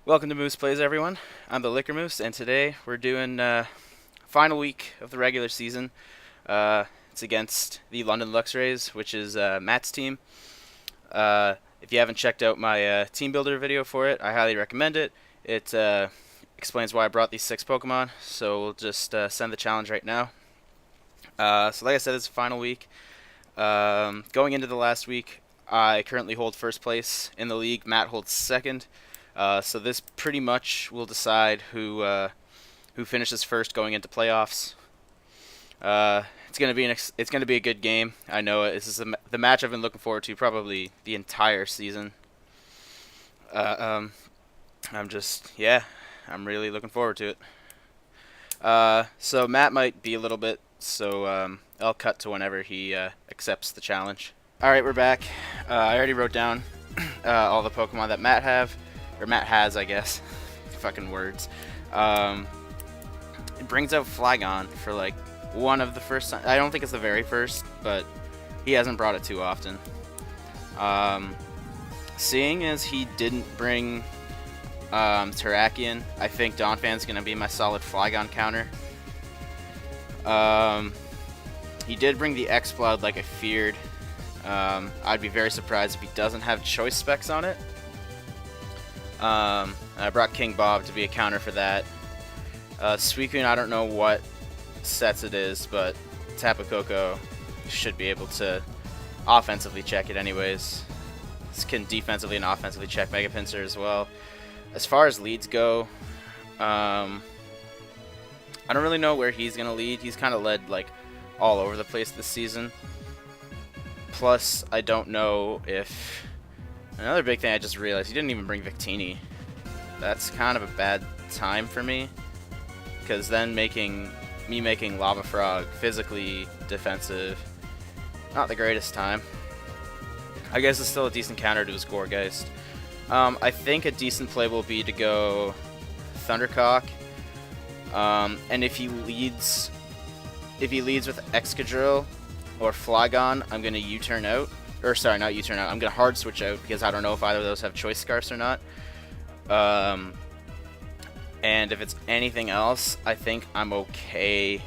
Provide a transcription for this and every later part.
Welcome to Moose Plays, everyone. I'm the Liquor Moose, and today we're doing final week of the regular season. It's against the London Luxrays, which is Matt's team. If you haven't checked out my team builder video for it, I highly recommend it. It explains why I brought these 6 Pokemon, so we'll just send the challenge right now. So like I said, it's a final week. Going into the last week, I currently hold first place in the league. Matt holds second. So this pretty much will decide who finishes first going into playoffs. It's gonna be a good game. I know it. This is the match I've been looking forward to probably the entire season. I'm really looking forward to it. So Matt might be a little bit, so I'll cut to whenever he accepts the challenge. All right, we're back. I already wrote down all the Pokemon that Matt has, I guess. Fucking words. It brings out Flygon for like one of the first time. I don't think it's the very first, but he hasn't brought it too often. Seeing as he didn't bring Terrakion, I think Donphan's gonna be my solid Flygon counter. He did bring the X-Cloud like I feared. I'd be very surprised if he doesn't have choice specs on it. I brought King Bob to be a counter for that. Suicune, I don't know what sets it is, but Tapu Koko should be able to offensively check it anyways. This can defensively and offensively check Mega Pinsir as well. As far as leads go, I don't really know where he's going to lead. He's kind of led like all over the place this season. Plus, I don't know if... Another big thing I just realized, he didn't even bring Victini. That's kind of a bad time for me, because then making Lava Frog physically defensive, not the greatest time. I guess it's still a decent counter to his Gourgeist. I think a decent play will be to go Thundercock, and if he leads with Excadrill or Flygon, I'm gonna U-turn out. Or sorry, not U-turn out. I'm gonna hard switch out because I don't know if either of those have choice scarfs or not. And if it's anything else, I think I'm okay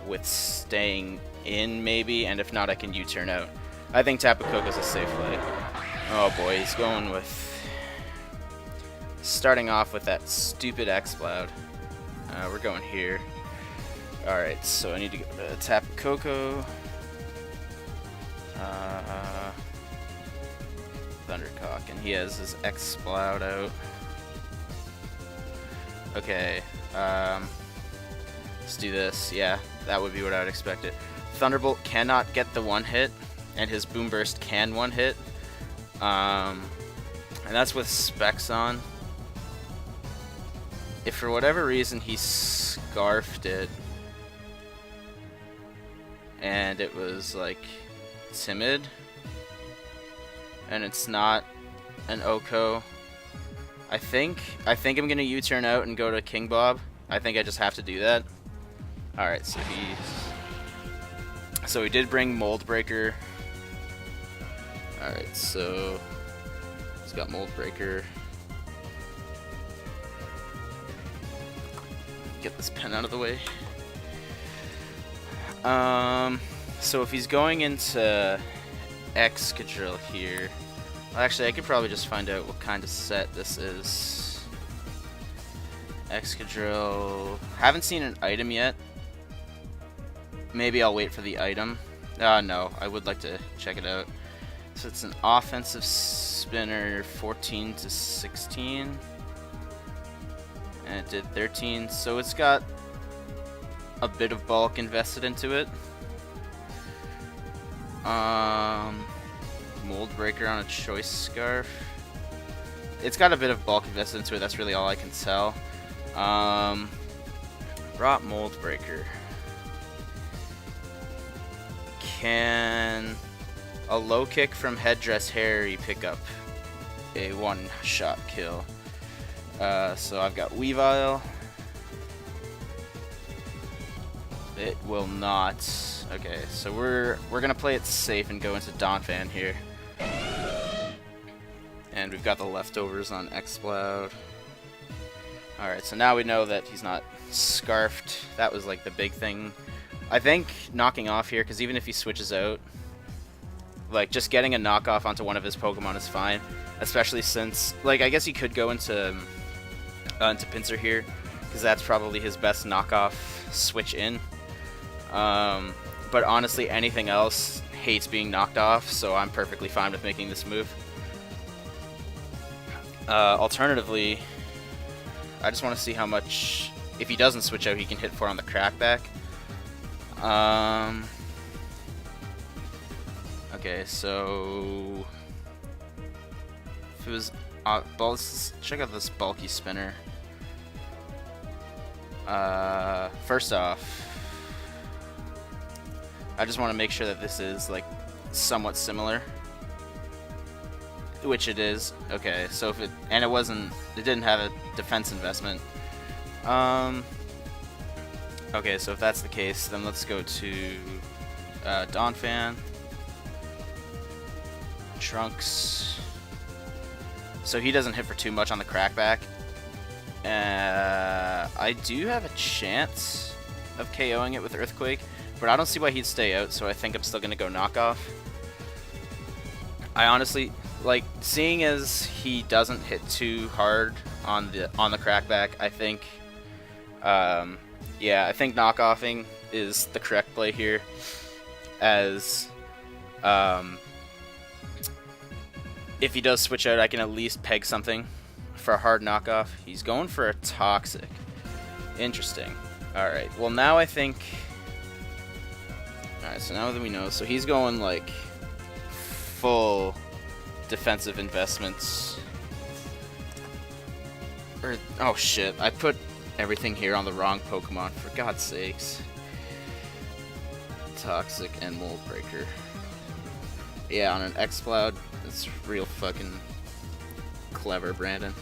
with staying in maybe, and if not, I can U-turn out. I think Tapu Koko's a safe play. Oh boy, he's going with... Starting off with that stupid X-Cloud. We're going here. Alright, so I need to go to Tapu Koko. Thundercock, and he has his X-Cloud out. Okay, let's do this. Yeah, that would be what I would expect it. Thunderbolt cannot get the one hit, and his Boom Burst can one hit. And that's with specs on. If for whatever reason he scarfed it, and it was like timid, and it's not an Oko, I think I'm gonna U-turn out and go to King Bob. I think I just have to do that. Alright, so he did bring Mold Breaker. Alright, so he's got Mold Breaker. Get this pen out of the way. So if he's going into Excadrill here, actually I could probably just find out what kind of set this is. Excadrill, haven't seen an item yet. Maybe I'll wait for the item. No, I would like to check it out. So it's an offensive spinner, 14 to 16, and it did 13, so it's got a bit of bulk invested into it. Mold Breaker on a choice scarf. It's got a bit of bulk invested into it, that's really all I can tell. Brought Mold Breaker. Can a low kick from Headdress Harry pick up a one-shot kill? So I've got Weavile. It will not. Okay, so we're gonna play it safe and go into Donphan here. And we've got the leftovers on X-Cloud. Alright, so now we know that he's not scarfed. That was like the big thing. I think knocking off here, because even if he switches out, like just getting a knockoff onto one of his Pokemon is fine. Especially since, like, I guess he could go into Pinsir here, because that's probably his best knockoff switch in. But honestly, anything else hates being knocked off, so I'm perfectly fine with making this move. Alternatively, I just want to see how much, if he doesn't switch out, he can hit for on the crackback. Okay, so if it was, let's check out this bulky spinner. First off, I just want to make sure that this is like somewhat similar, which it is. Okay, so if it, and it didn't have a defense investment. Okay, so if that's the case, then let's go to Donphan, Trunks. So he doesn't hit for too much on the crackback. I do have a chance of KOing it with Earthquake, but I don't see why he'd stay out, so I think I'm still going to go knockoff. I honestly, like, seeing as he doesn't hit too hard on the crackback, I think, yeah, I think knockoffing is the correct play here, as, if he does switch out, I can at least peg something for a hard knockoff. He's going for a Toxic. Interesting. Alright, well now I think... Alright, so now that we know, so he's going like full defensive investments. Or, oh shit, I put everything here on the wrong Pokemon, for God's sakes. Toxic and Mold Breaker. Yeah, on an X-Cloud, it's real fucking clever, Brandon.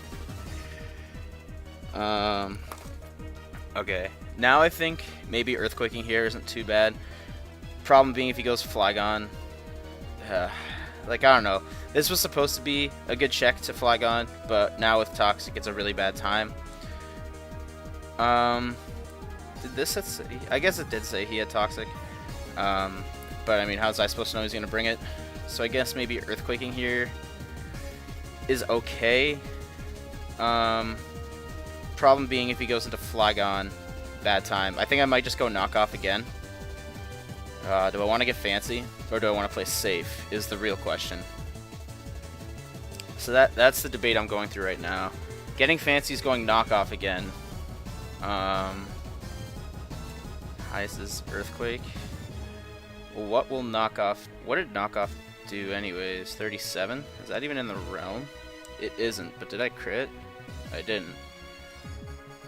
Okay, now I think maybe Earthquaking here isn't too bad. Problem being if he goes Flygon, like, I don't know. This was supposed to be a good check to Flygon, but now with Toxic, it's a really bad time. Did this say? I guess it did say he had Toxic. But I mean, how was I supposed to know he's gonna bring it? So I guess maybe Earthquaking here is okay. Problem being if he goes into Flygon, bad time. I think I might just go knockoff again. Do I want to get fancy, or do I want to play safe, is the real question. So that's the debate I'm going through right now. Getting fancy is going knockoff again. Highest is Earthquake. Well, what will knockoff... What did knockoff do anyways? 37? Is that even in the realm? It isn't, but did I crit? I didn't.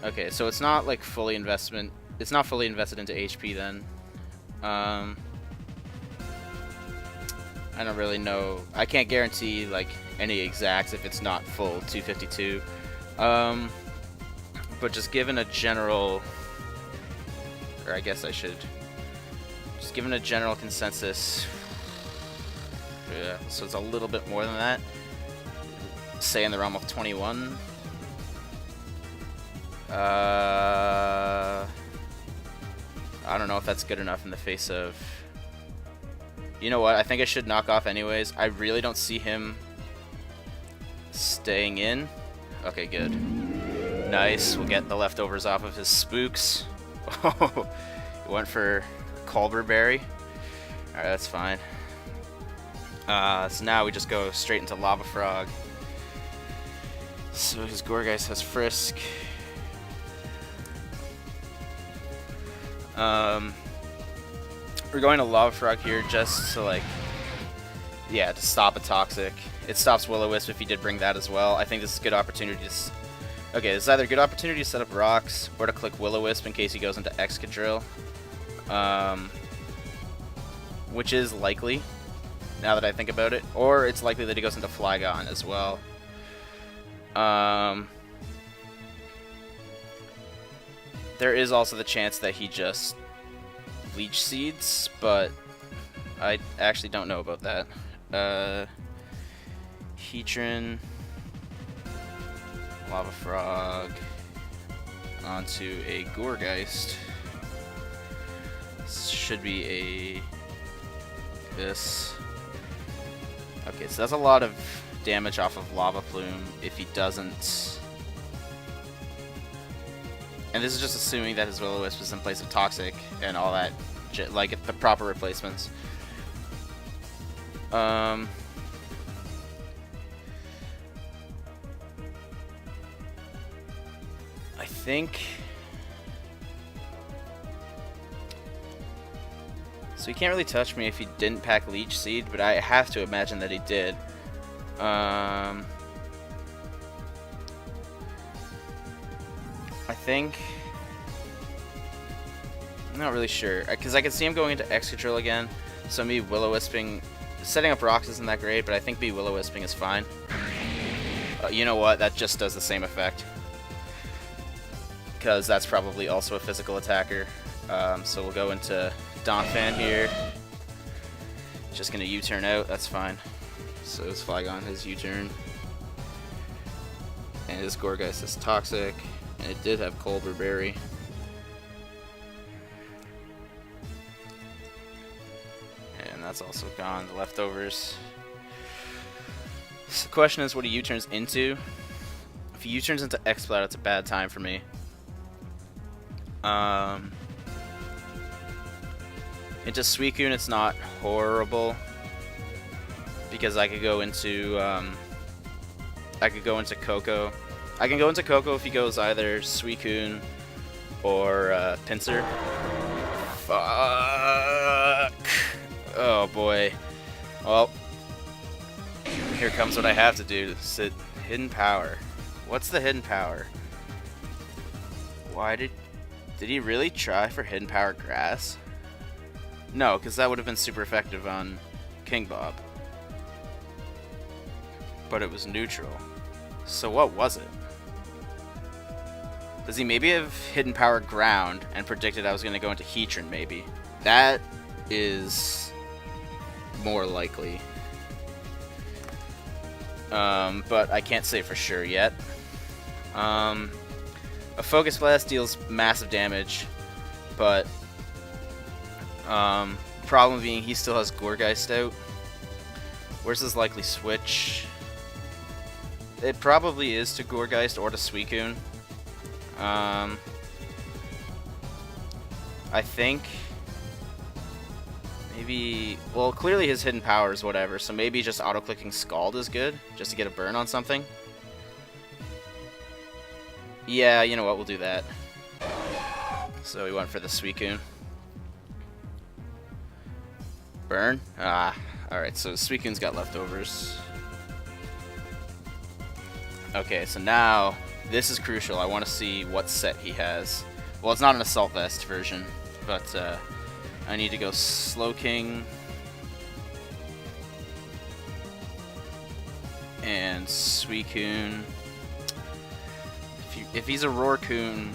Okay, so it's not like fully investment. It's not fully invested into HP then. I don't really know. I can't guarantee like any exacts if it's not full 252. But just given a general, or I guess I should, just given a general consensus. Yeah, so it's a little bit more than that. Say in the realm of 21. I don't know if that's good enough in the face of... You know what? I think I should knock off anyways. I really don't see him staying in. Okay, good. Nice. We'll get the leftovers off of his spooks. Oh, he went for Culber Berry. Alright, that's fine. So now we just go straight into Lava Frog. So his Gourgeist has Frisk. We're going to Lava Frog here just to, like, yeah, to stop a Toxic. It stops Will-O-Wisp if he did bring that as well. I think this is a good opportunity to... Okay, this is either a good opportunity to set up rocks or to click Will-O-Wisp in case he goes into Excadrill. Which is likely, now that I think about it. Or it's likely that he goes into Flygon as well. There is also the chance that he just Leech Seeds, but I actually don't know about that. Heatran, Lava Frog. onto a Gourgeist. This should be a... this. Okay, so that's a lot of damage off of Lava Plume if he doesn't... And this is just assuming that his Will-O-Wisp is in place of Toxic and all that, like the proper replacements. I think... So he can't really touch me if he didn't pack Leech Seed, but I have to imagine that he did. I think... I'm not really sure, because I can see him going into Excadrill again, so me Will-O-Wisping... Setting up rocks isn't that great, but I think me Will-O-Wisping is fine. You know what? That just does the same effect. Because that's probably also a physical attacker. So we'll go into Donphan here. Just going to U-turn out, that's fine. So his Flygon has U-turn. And his Gourgeist is Toxic. And it did have Colbur Berry. And that's also gone, the leftovers. So the question is what he U-turns into. If he U-turns into Exploud, it's a bad time for me. Into Suicune, it's not horrible. Because I could go into Koko. I can go into Koko if he goes either Suicune or Pinsir. Fuck. Oh boy. Well, here comes what I have to do. Sit Hidden Power. What's the Hidden Power? Why did he really try for Hidden Power Grass? No, because that would have been super effective on King Bob. But it was neutral. So what was it? Does he maybe have Hidden Power Ground and predicted I was going to go into Heatran maybe? That is more likely. But I can't say for sure yet. A Focus Blast deals massive damage, but problem being he still has Gourgeist out. Where's his likely switch? It probably is to Gourgeist or to Suicune. I think maybe, well, clearly his hidden power is whatever, so maybe just auto-clicking Scald is good, just to get a burn on something. Yeah, you know what, we'll do that. So we went for the Suicune. Burn? Ah, alright, so Suicune's got leftovers. Okay, so now, this is crucial. I want to see what set he has. Well, it's not an Assault Vest version, but I need to go Slowking and Suicune. If he's a Roarcoon,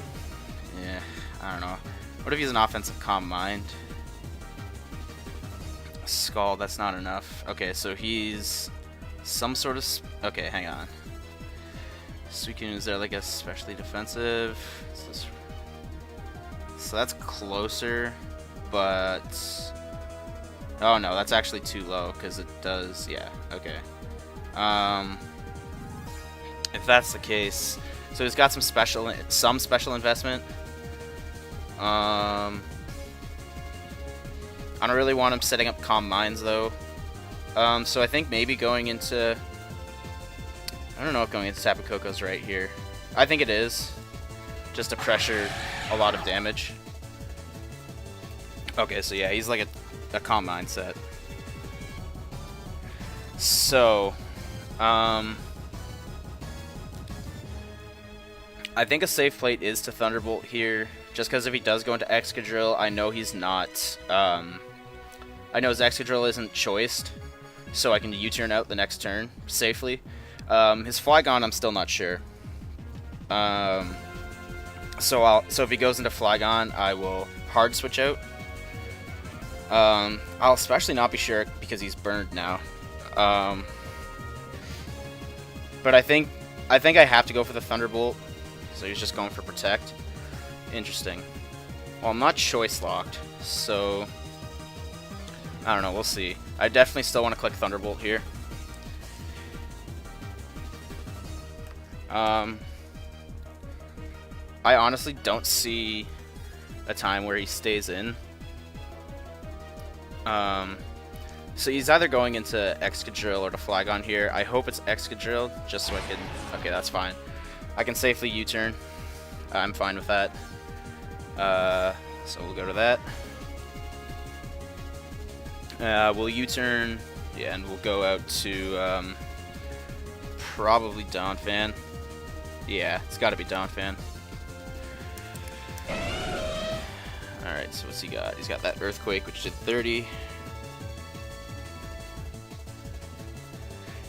yeah, I don't know. What if he's an offensive Calm Mind? Scald, that's not enough. Okay, so he's some sort of... Okay, hang on. Suicune, is there like a specially defensive? So that's closer, but... Oh no, that's actually too low, because it does... Yeah, okay. If that's the case... So he's got some special investment. I don't really want him setting up Calm Minds, though. So I think maybe going into... I don't know if going into Tapu Koko's right here. I think it is. Just to pressure a lot of damage. Okay, so yeah, he's like a Calm Mind set. So, I think a safe plate is to Thunderbolt here, just because if he does go into Excadrill, I know he's not, I know his Excadrill isn't choiced, so I can U-turn out the next turn safely. His Flygon, I'm still not sure. So if he goes into Flygon, I will hard switch out. I'll especially not be sure because he's burned now. But I think I have to go for the Thunderbolt. So he's just going for Protect. Interesting. Well, I'm not choice locked, so I don't know. We'll see. I definitely still want to click Thunderbolt here. I honestly don't see a time where he stays in. So he's either going into Excadrill or to Flygon here. I hope it's Excadrill, just so I can... Okay, that's fine. I can safely U-turn. I'm fine with that. So we'll go to that. We'll U-turn, yeah, and we'll go out to probably Donphan. Yeah, it's got to be Donphan. Alright, so what's he got? He's got that Earthquake, which did 30.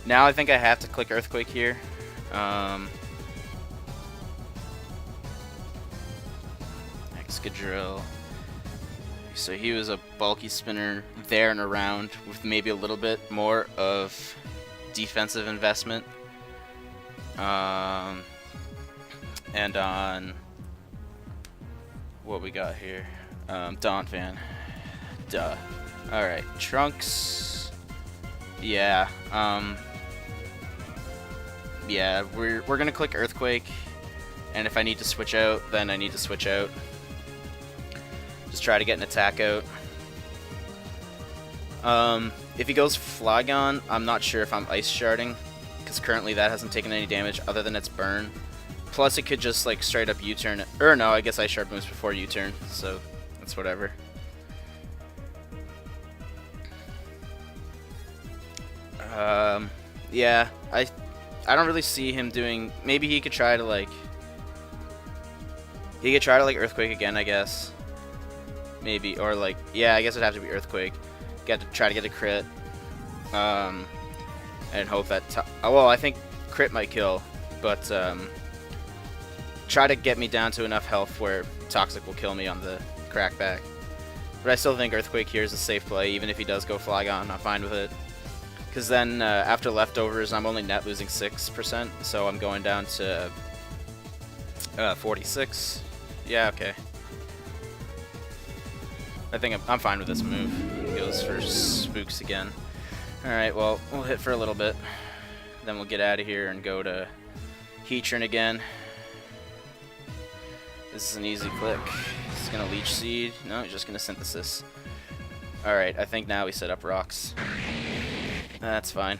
Now I think I have to click Earthquake here. Excadrill. So he was a bulky spinner there and around with maybe a little bit more of defensive investment. And on what we got here, Donphan. Duh. All right, Trunks. Yeah. Yeah, we're gonna click Earthquake, and if I need to switch out, then I need to switch out. Just try to get an attack out. If he goes Flygon, I'm not sure if I'm Ice Sharding, because currently that hasn't taken any damage other than its burn. Plus, it could just like straight up U-turn it. Or no, I guess Ice Shard moves before U-turn, so that's whatever. Yeah, I don't really see him doing. Maybe he could try to like. He could try to like Earthquake again, I guess. Maybe, or like, yeah, I guess it'd have to be Earthquake. Try to get a crit. And hope that. Well, I think crit might kill, but try to get me down to enough health where Toxic will kill me on the crackback. But I still think Earthquake here is a safe play, even if he does go Flygon. I'm fine with it. Because then after leftovers, I'm only net losing 6%, so I'm going down to 46. Yeah, okay. I think I'm fine with this move. He goes for Spooks again. Alright, well, we'll hit for a little bit. Then we'll get out of here and go to Heatran again. This is an easy click. He's going to Leech Seed. No, he's just going to Synthesis. Alright, I think now we set up rocks. That's fine.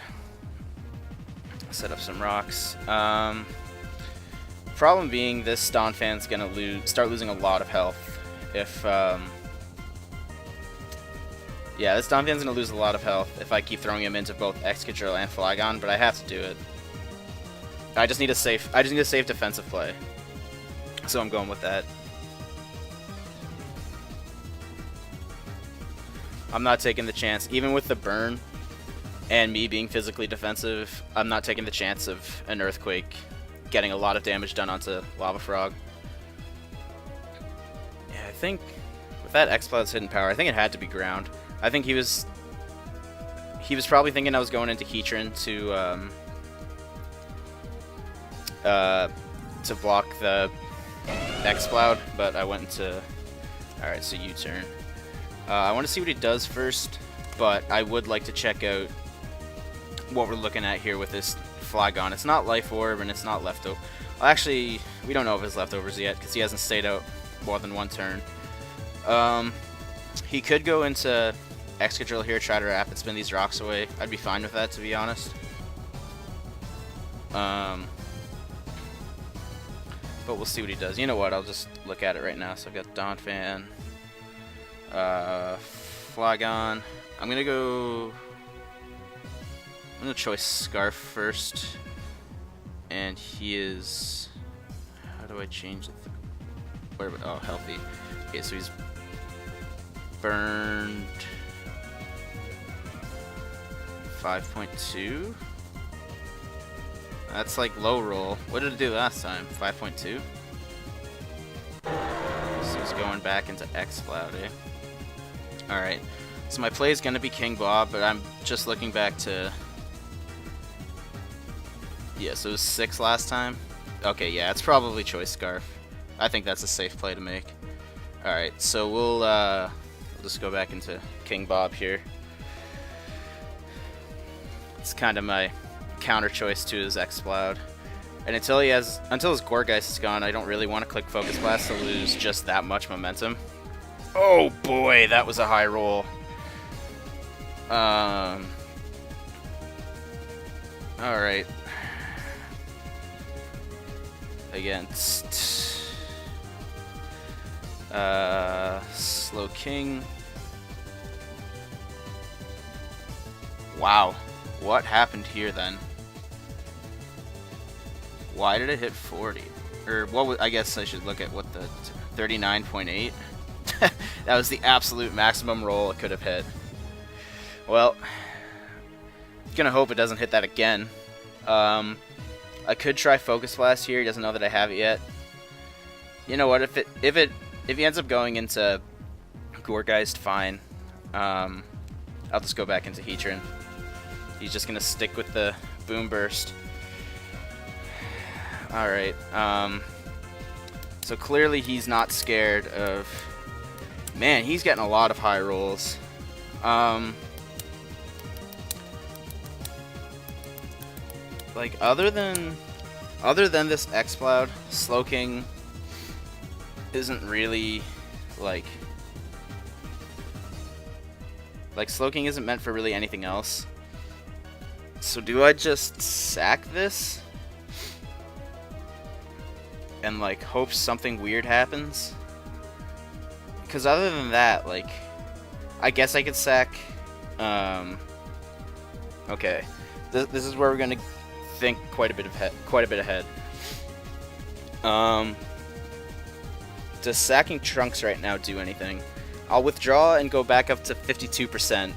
Set up some rocks. Problem being, this Donphan's gonna start losing a lot of health. If yeah, this Donphan's gonna lose a lot of health if I keep throwing him into both Excadrill and Flygon, but I have to do it. I just need a safe defensive play, so I'm going with that. I'm not taking the chance, even with the burn. And me being physically defensive, I'm not taking the chance of an Earthquake getting a lot of damage done onto Lava Frog. Yeah, I think with that X-Cloud's hidden power, I think it had to be ground. I think he was probably thinking I was going into Heatran to block the X-Cloud, but I went into... Alright, so U-turn. I want to see what he does first, but I would like to check out what we're looking at here with this Flygon. It's not Life Orb and it's not Leftover. Well, actually, we don't know if it's Leftovers yet because he hasn't stayed out more than one turn. He could go into Excadrill here, try to Rapid Spin these rocks away. I'd be fine with that, to be honest. But we'll see what he does. You know what? I'll just look at it right now. So I've got Donphan, Flygon. I'm gonna choice Scarf first, and he is. How do I change it? Where? Oh, healthy. Okay, so he's burned 5.2. That's like low roll. What did it do last time? 5.2. So he's going back into X-Cloud, eh? All right. So my play is gonna be King Bob, but I'm just looking back to. Yeah, so it was 6 last time. Okay, yeah, it's probably Choice Scarf. I think that's a safe play to make. Alright, so we'll just go back into King Bob here. It's kind of my counter choice to his X-Cloud. And until his Gourgeist is gone, I don't really want to click Focus Blast to lose just that much momentum. Oh boy, that was a high roll. Alright. Against Slow King. Wow. What happened here then? Why did it hit 40? Or what was, I guess I should look at what the 39.8. That was the absolute maximum roll it could have hit. Well, gonna hope it doesn't hit that again. I could try Focus Blast here. He doesn't know that I have it yet. You know what? If he ends up going into Gourgeist, fine. I'll just go back into Heatran. He's just gonna stick with the Boom Burst. All right. So clearly he's not scared of. Man, he's getting a lot of high rolls. Like other than this X-Cloud, Slowking isn't really like Slowking isn't meant for really anything else. So do I just sack this and like hope something weird happens? Because other than that, like, I guess I could sack. Okay, this is where we're gonna think quite a bit ahead. Does sacking Trunks right now do anything? I'll withdraw and go back up to 52%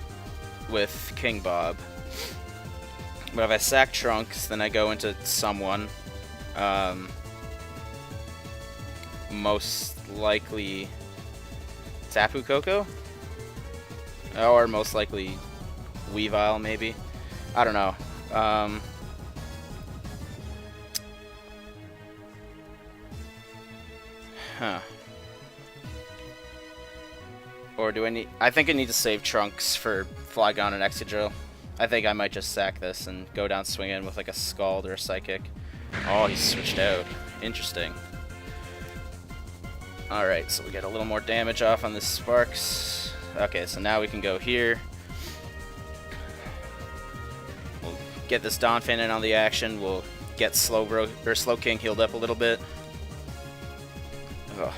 with King Bob. But if I sack Trunks, then I go into someone. Most likely Tapu Koko? Or most likely Weavile, maybe? I don't know. Huh. Or do I need... I think I need to save Trunks for Flygon and Excadrill. I think I might just sack this and go down swinging with like a Scald or a Psychic. Oh, he switched out. Interesting. Alright, so we get a little more damage off on this Sparks. Okay, so now we can go here. We'll get this Donphan in on the action. We'll get Slow King healed up a little bit. Ugh.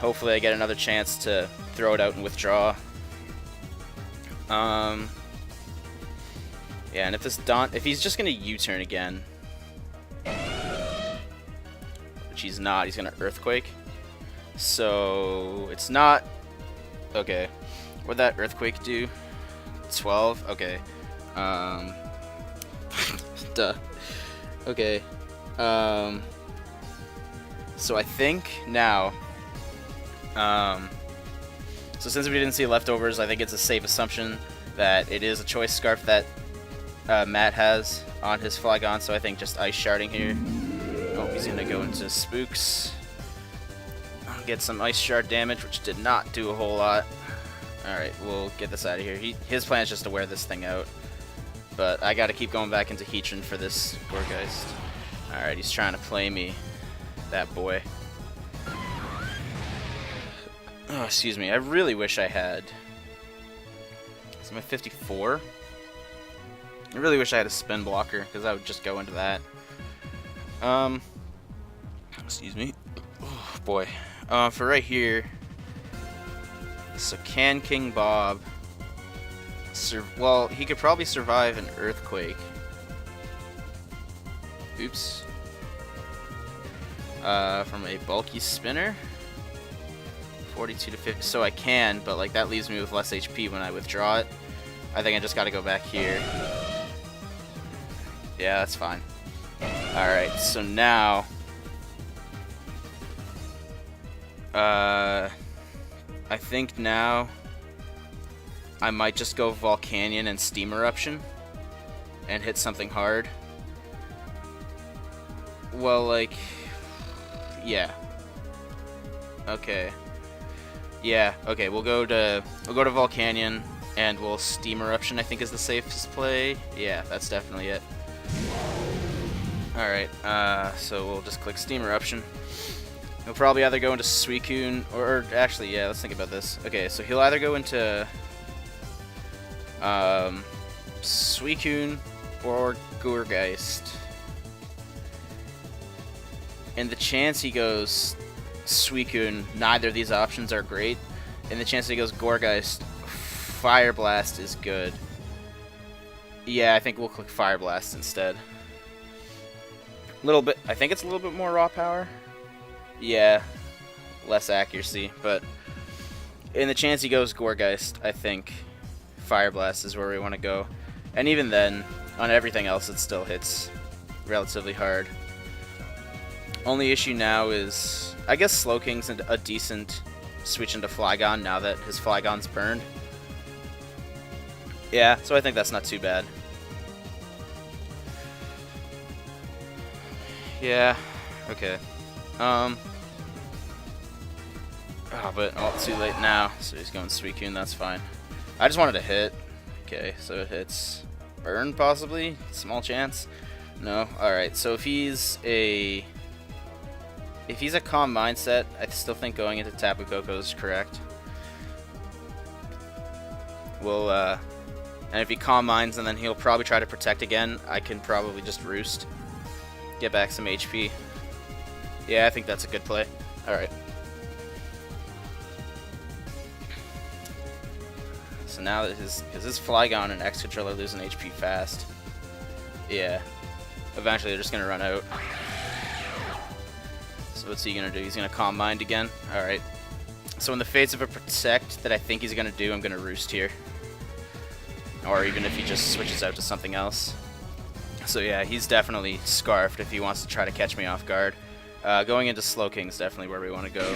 Hopefully I get another chance to throw it out and withdraw. Yeah, and if he's just gonna U-turn again, which he's not, he's gonna Earthquake. So it's not okay. What'd that Earthquake do? 12? Okay. Duh. Okay. So I think now, so since we didn't see leftovers, I think it's a safe assumption that it is a Choice Scarf that Matt has on his Flygon, so I think just Ice Sharding here. Oh, he's gonna go into Spooks. Get some Ice Shard damage, which did not do a whole lot. Alright, we'll get this out of here. His plan is just to wear this thing out. But I gotta keep going back into Heatran for this Gourgeist. Alright, he's trying to play me. That boy. Oh, excuse me. I really wish I had... Is my 54? I really wish I had a Spin Blocker, because I would just go into that. Excuse me. Oh, boy. For right here... So can King Bob... Well, he could probably survive an Earthquake. Oops. From a bulky spinner. 42 to 50. So I can, but like that leaves me with less HP when I withdraw it. I think I just gotta go back here. Yeah, that's fine. Alright, so now... I think now... I might just go Volcanion and Steam Eruption. And hit something hard. Well, like... Yeah. Okay. Yeah. Okay. We'll go to Volcanion, and we'll Steam Eruption. I think is the safest play. Yeah, that's definitely it. All right. So we'll just click Steam Eruption. He'll probably either go into Suicune or actually, yeah. Let's think about this. Okay. So he'll either go into Suicune or Gourgeist. And the chance he goes Suicune, neither of these options are great. And the chance he goes Gourgeist, Fire Blast is good. Yeah, I think we'll click Fire Blast instead. Little bit, I think it's a little bit more raw power. Yeah, less accuracy, but in the chance he goes Gourgeist, I think Fire Blast is where we want to go. And even then, on everything else, it still hits relatively hard. Only issue now is, I guess Slowking's a decent switch into Flygon now that his Flygon's burned. Yeah, so I think that's not too bad. Yeah, okay. Oh, but too late now, so he's going Suicune, that's fine. I just wanted to hit. Okay, so it hits burn, possibly? Small chance? No? Alright, so if he's a calm mindset, I still think going into Tapu Koko is correct. We'll, and if he calm minds and then he'll probably try to protect again, I can probably just roost. Get back some HP. Yeah, I think that's a good play. Alright. So now that his Flygon and X-Controller losing HP fast. Yeah. Eventually they're just going to run out. So what's he going to do? He's going to Calm Mind again? Alright. So in the face of a Protect that I think he's going to do, I'm going to Roost here. Or even if he just switches out to something else. So yeah, he's definitely Scarfed if he wants to try to catch me off guard. Going into Slowking is definitely where we want to go.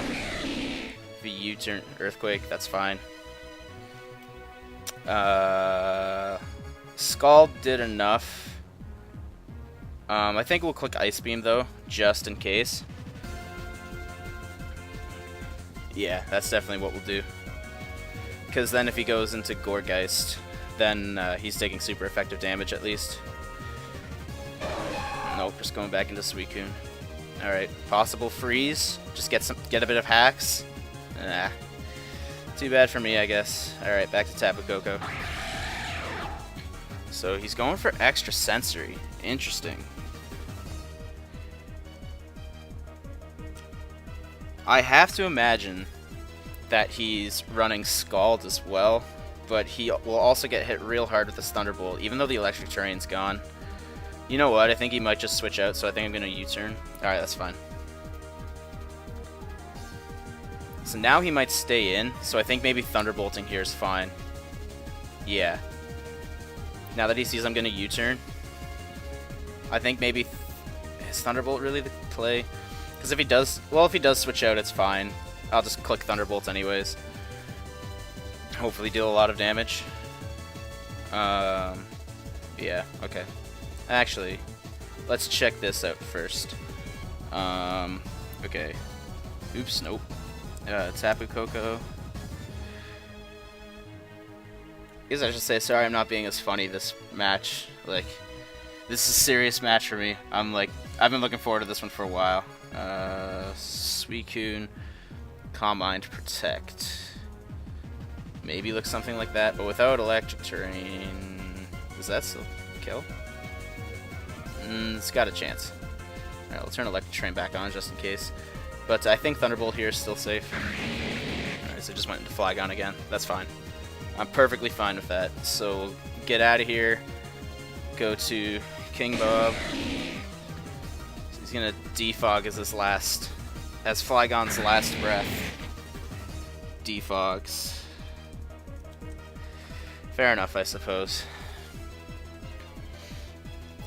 If he U-turn Earthquake, that's fine. Scald did enough. I think we'll click Ice Beam though, just in case. Yeah, that's definitely what we'll do. Because then if he goes into Gourgeist, then he's taking super effective damage at least. Nope, just going back into Suicune. Alright, possible freeze. Just get a bit of hacks. Nah. Too bad for me, I guess. Alright, back to Tapu Koko. So he's going for extra sensory. Interesting. I have to imagine that he's running Scald as well, but he will also get hit real hard with the Thunderbolt, even though the Electric Terrain's gone. You know what? I think he might just switch out, so I think I'm going to U-turn. Alright, that's fine. So now he might stay in, so I think maybe Thunderbolting here is fine. Yeah. Now that he sees I'm going to U-turn, I think maybe is Thunderbolt really the play? Because if he does, well, if he does switch out, it's fine. I'll just click Thunderbolt anyways. Hopefully deal a lot of damage. Yeah, okay. Actually, let's check this out first. Okay. Oops, nope. Tapu Koko. I guess I should say sorry I'm not being as funny this match. Like, this is a serious match for me. I've been looking forward to this one for a while. Suicune, Calm Mind, Protect. Maybe look something like that, but without Electric Terrain. Does that still kill? It's got a chance. Alright, we'll turn Electric Terrain back on just in case. But I think Thunderbolt here is still safe. Alright, so just went into Flygon again. That's fine. I'm perfectly fine with that. So we'll get out of here. Go to King Bob. So he's gonna Defog as his last, as Flygon's last breath. Defogs. Fair enough, I suppose.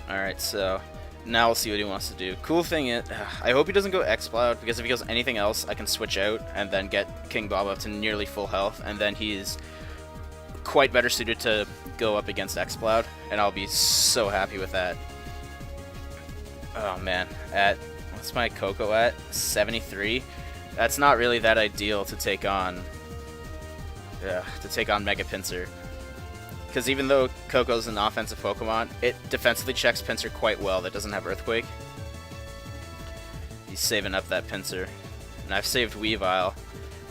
Alright, so now we'll see what he wants to do. Cool thing is, I hope he doesn't go X-Cloud, because if he goes anything else, I can switch out and then get King Bob up to nearly full health, and then he's quite better suited to go up against X-Cloud, and I'll be so happy with that. Oh man, What's my Coco at? 73? That's not really that ideal to take on. Mega Pinsir. Because even though Coco's an offensive Pokemon, it defensively checks Pinsir quite well that doesn't have Earthquake. He's saving up that Pinsir. And I've saved Weavile.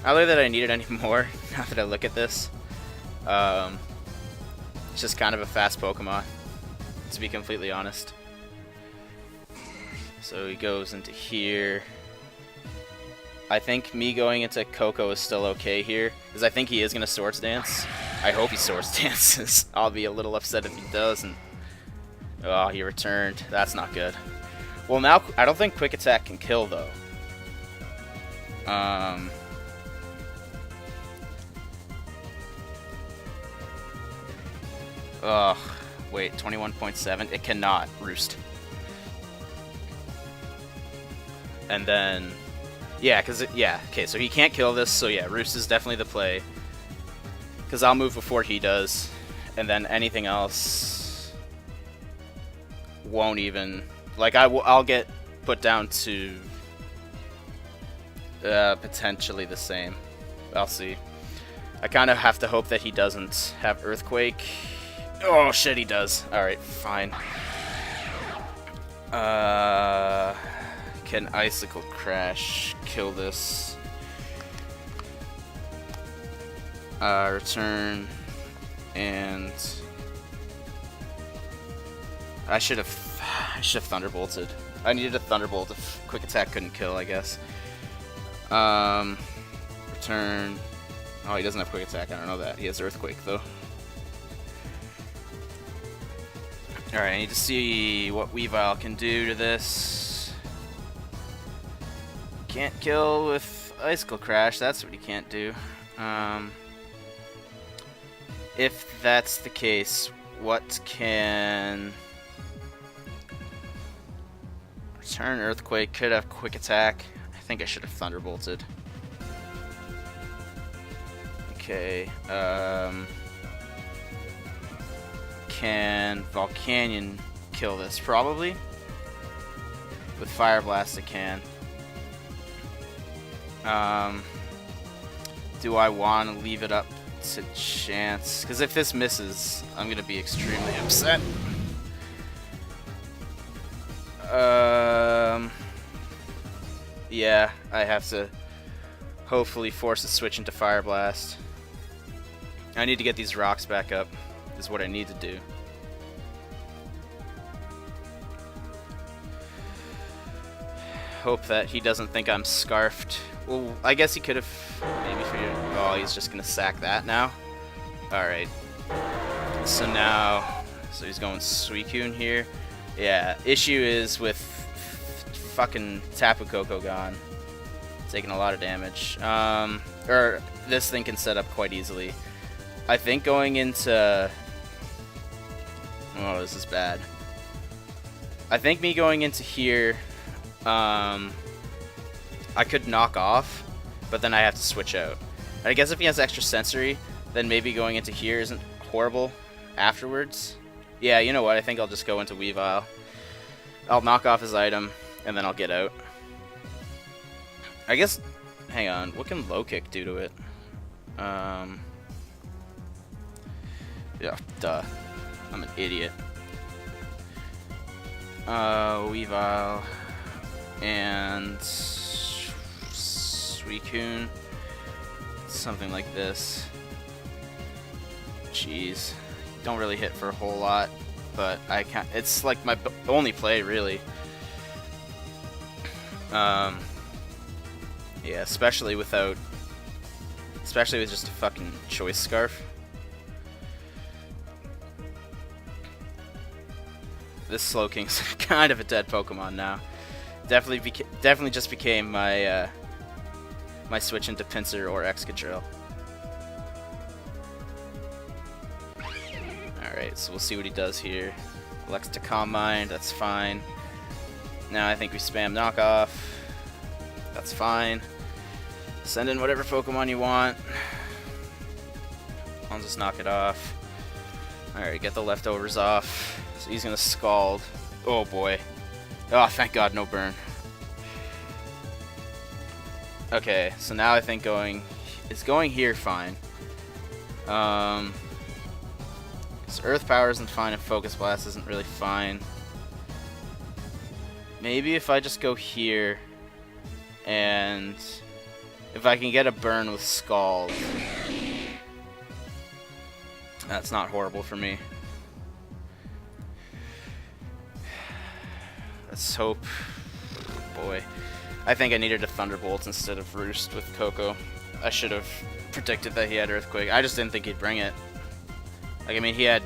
Not really that I need it anymore, now that I look at this. It's just kind of a fast Pokemon, to be completely honest. So he goes into here. I think me going into Coco is still okay here, because I think he is going to Swords Dance. I hope he Swords Dances. I'll be a little upset if he doesn't. Oh, he returned. That's not good. Well, now, I don't think Quick Attack can kill, though. Ugh. Wait, 21.7? It cannot Roost. And then... Yeah, okay, so he can't kill this, so yeah, Roost is definitely the play. Because I'll move before he does, and then anything else won't even... Like, I'll get put down to potentially the same. I'll see. I kind of have to hope that he doesn't have Earthquake. Oh, shit, he does. Alright, fine. Can Icicle Crash kill this? Return, and I should have Thunderbolted. I needed a Thunderbolt if Quick Attack couldn't kill, I guess. Return. Oh, he doesn't have Quick Attack. I don't know that. He has Earthquake though. All right, I need to see what Weavile can do to this. Can't kill with Icicle Crash. That's what he can't do. If that's the case, what can... Return Earthquake, could have Quick Attack. I think I should have Thunderbolted. Okay, can Volcanion kill this? Probably. With Fire Blast it can. Do I want to leave it up to chance? Because if this misses, I'm going to be extremely upset. Yeah, I have to hopefully force a switch into Fire Blast. I need to get these rocks back up, is what I need to do. Hope that he doesn't think I'm Scarfed. Well, I guess he could have maybe figured... Oh, he's just going to sack that now? Alright. So now... So he's going Suicune here. Yeah, issue is with fucking Tapu Koko gone. Taking a lot of damage. Or this thing can set up quite easily. I think going into... Oh, this is bad. I think me going into here... I could knock off, but then I have to switch out. And I guess if he has extra sensory, then maybe going into here isn't horrible afterwards. Yeah, you know what? I think I'll just go into Weavile. I'll knock off his item, and then I'll get out. I guess... Hang on. What can Low Kick do to it? Yeah, duh. I'm an idiot. Weavile... And... Suicune. Something like this. Jeez. Don't really hit for a whole lot, but I can't. It's like my only play, really. Yeah, especially with just a fucking Choice Scarf. This Slowking's kind of a dead Pokemon now. Definitely just became my my switch into Pinsir or Excadrill. Alright, so we'll see what he does here. Elects to Calm Mind, that's fine. Now I think we spam Knockoff. That's fine. Send in whatever Pokemon you want. I'll just knock it off. Alright, get the leftovers off. So he's gonna Scald. Oh boy. Oh, thank God, no burn. Okay, so now I think going here fine. So Earth Power isn't fine and Focus Blast isn't really fine. Maybe if I just go here and if I can get a burn with Scald. That's not horrible for me. Let's hope. Boy. I think I needed a Thunderbolt instead of Roost with Coco. I should have predicted that he had Earthquake. I just didn't think he'd bring it. Like, I mean, he had...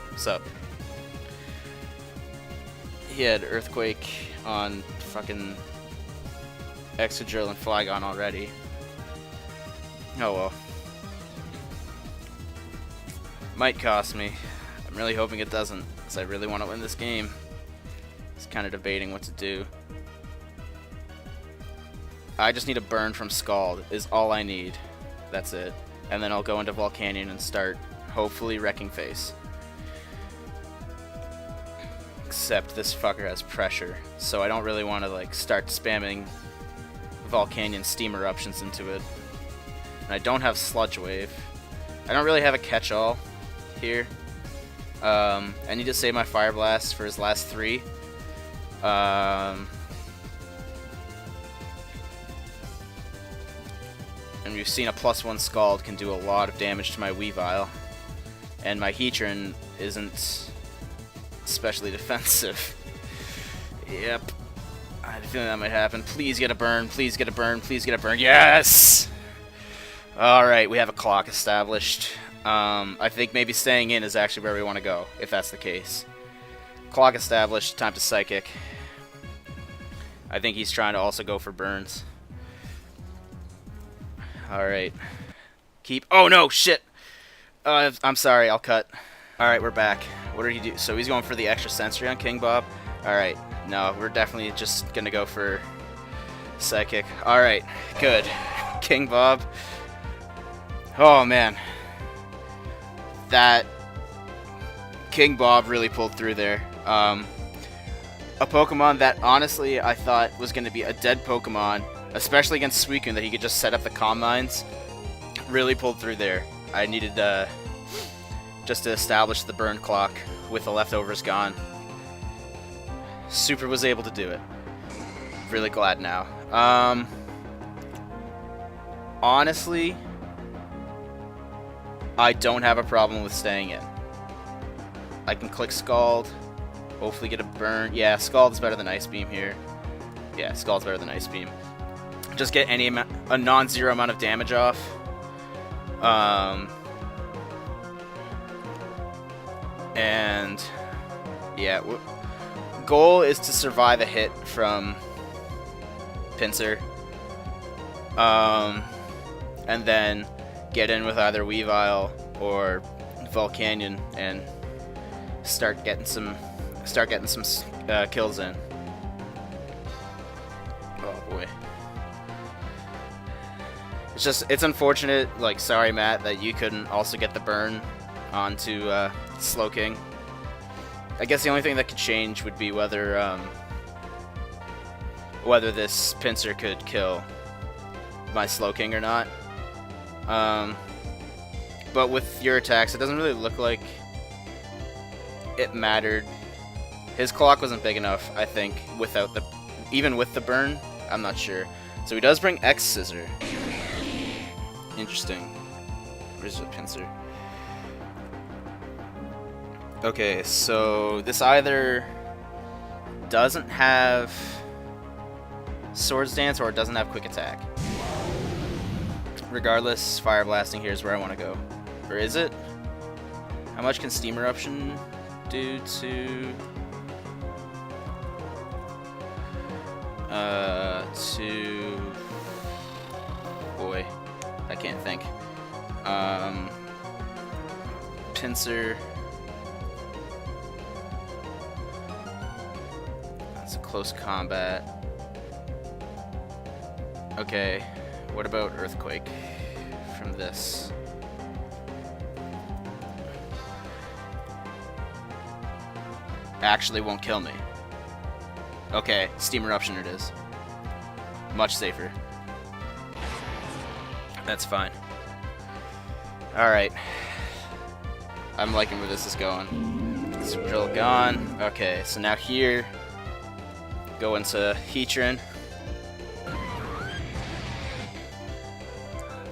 What's up? He had Earthquake on fucking Excadrill and Flygon already. Oh well. Might cost me. I'm really hoping it doesn't, because I really want to win this game. Just kind of debating what to do. I just need a burn from Scald, is all I need. That's it. And then I'll go into Volcanion and start, hopefully, wrecking Face. Except this fucker has pressure, so I don't really want to like start spamming Volcanion Steam Eruptions into it. And I don't have Sludge Wave. I don't really have a catch-all here. I need to save my Fire Blast for his last 3. And we've seen a +1 Scald can do a lot of damage to my Weavile. And my Heatran isn't especially defensive. Yep. I had a feeling that might happen. Please get a burn. Please get a burn. Please get a burn. Yes! Alright, we have a clock established. I think maybe staying in is actually where we want to go, if that's the case. Clock established. Time to Psychic. I think he's trying to also go for burns. Alright. Keep... Oh, no! Shit! I'm sorry. I'll cut. Alright, we're back. What did he do? So he's going for the extra sensory on King Bob. Alright. No, we're definitely just going to go for Psychic. Alright. Good. King Bob. Oh, man. That King Bob really pulled through there. A Pokemon that, honestly, I thought was going to be a dead Pokemon, especially against Suicune, that he could just set up the Calm Mines, really pulled through there. I needed just to establish the burn clock with the leftovers gone. Super was able to do it. Really glad now. Honestly, I don't have a problem with staying in. I can click Scald, hopefully get a burn. Yeah, Scald's better than Ice Beam here. Yeah, Scald's better than Ice Beam. Just get a non-zero amount of damage off. And yeah, goal is to survive a hit from Pinsir. And then get in with either Weavile or Volcanion and start getting some kills in. Oh boy. It's unfortunate, like, sorry Matt, that you couldn't also get the burn onto Slowking. I guess the only thing that could change would be whether this Pinsir could kill my Slowking or not. But with your attacks, it doesn't really look like it mattered. His clock wasn't big enough, I think, even with the burn. I'm not sure. So he does bring X Scissor. Interesting. Where's the Pinsir? Okay, so this either doesn't have Swords Dance or it doesn't have Quick Attack. Regardless, Fire Blasting here is where I want to go. Or is it? How much can Steam Eruption do to... Boy, I can't think. Pinsir. That's a close combat. Okay, what about Earthquake from this? Actually won't kill me. Okay, Steam Eruption it is. Much safer. That's fine. Alright. I'm liking where this is going. Drill gone. Okay, so now here, go into Heatran.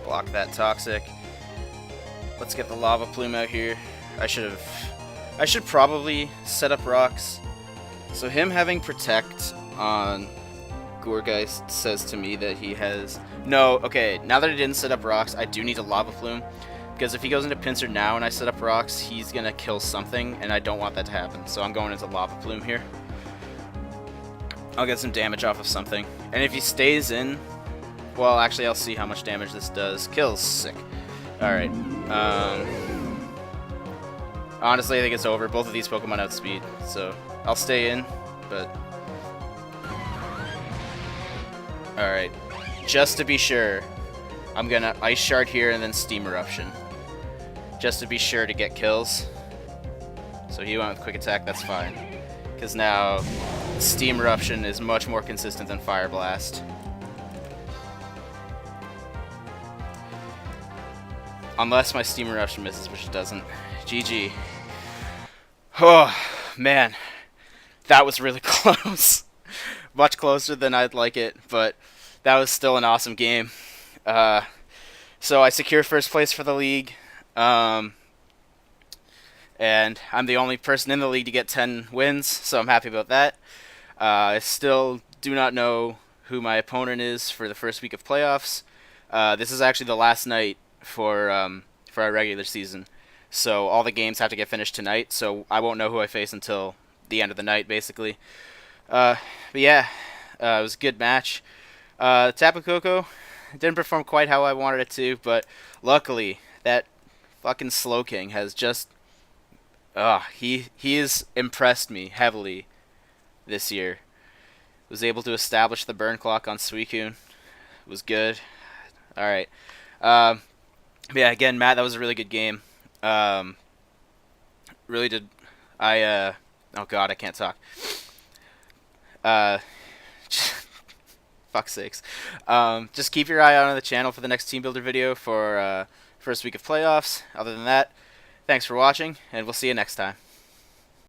Block that Toxic. Let's get the Lava Plume out here. I should probably set up rocks. So him having Protect on Gourgeist says to me that he has... No, okay, now that I didn't set up rocks, I do need a Lava Plume. Because if he goes into Pinsir now and I set up rocks, he's going to kill something, and I don't want that to happen. So I'm going into Lava Plume here. I'll get some damage off of something. And if he stays in... Well, actually, I'll see how much damage this does. Kills, sick. Alright. Honestly, I think it's over. Both of these Pokemon outspeed, so I'll stay in, but... Alright. Just to be sure, I'm gonna Ice Shard here and then Steam Eruption. Just to be sure to get kills. So he went with Quick Attack, that's fine. Because now, Steam Eruption is much more consistent than Fire Blast. Unless my Steam Eruption misses, which it doesn't. GG. Oh, man. That was really close. Much closer than I'd like it, but that was still an awesome game. So I secure first place for the league. And I'm the only person in the league to get 10 wins, so I'm happy about that. I still do not know who my opponent is for the first week of playoffs. This is actually the last night for our regular season, so all the games have to get finished tonight, so I won't know who I face until the end of the night, basically. But yeah, it was a good match. Tapu Koko didn't perform quite how I wanted it to, but luckily that fucking Slowking has just he has impressed me heavily this year. Was able to establish the burn clock on Suicune. It was good. Alright. Yeah, again, Matt, that was a really good game. Really did... oh god, I can't talk. Fuck's sakes. Just keep your eye out on the channel for the next Team Builder video for first week of playoffs. Other than that, thanks for watching, and we'll see you next time.